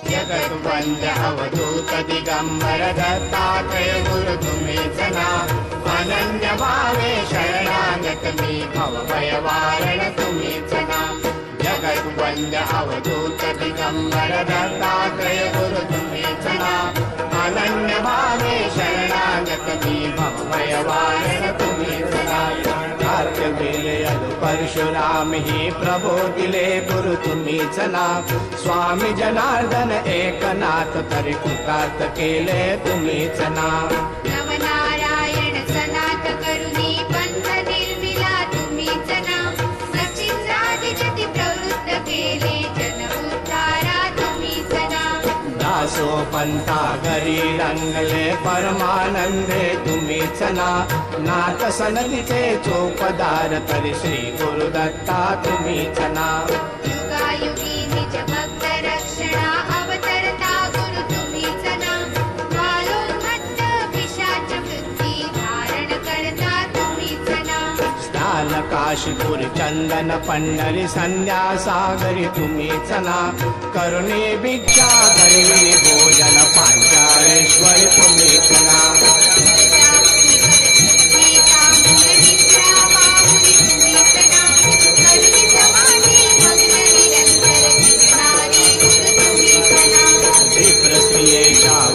जगद्वंद्य अवधूत दिगंबर दत्तात्रय गुरु तुम्हीच ना. अनन्य भावे शरणागत मी भवभयवारण तुम्हीच ना. जगद्वंद्य अवधूत दिगंबर दत्तात्रय गुरु तुम्हीच ना. अनन्य भावे शरणागत मी भवभयवारण तुम्हीच ना. कार्य केले अनु परशुराम ही प्रभो दिले गुरु तुम्हीच ना. स्वामी जनार्दन एकनाथ तरी कृतार्थ केले तुम्हीच ना. नवनारायण सनाथ करुणी पंथ निर्मिला तुम्हीच ना. सचिंद्रादि जति प्रवृत्त केले जन उद्धारा तुम्हीच ना. दासो पंथा घरी रंगले परमानंदे तुम्हीच ना. नाथ सनदीचे चोपदार तरी श्री गुरुदत्ता तुम्हीच ना. युगायुगी निज भक्त रक्षणा अवतरता गुरु तुम्हीच ना. कालोन्मत्त पिशाच वृत्ती धारण करता तुम्हीच ना. स्नान काशीपुर चंदन पंढरी संध्या सागरी तुम्हीच ना. करुणी भिक्षा धरणी भोजन पांचाळेश्वरी तुम्हीच ना.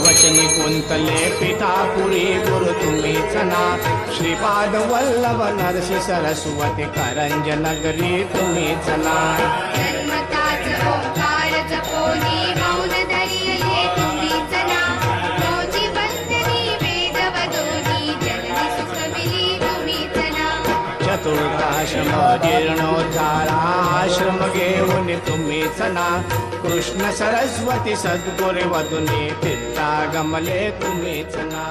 वचनी कुंतले पिठापुरी गुरु तुम्हीच ना. श्रीपाद वल्लभ नरसी सरस्वती करंज नगरी तुम्हीच ना. जन्मताच ओंकार जपोनी मौन धरियले तुम्हीच ना. रोजी वंदनी वेद वदोनी जननी सुखविली तुम्हीच ना. चतुर्थाश्रम जीर्णोद्धारा आश्रम घेऊन तुम्हीच ना. कृष्ण सरस्वती सद्गुरू वदुनी फिरता गमले तुम्हीच ना.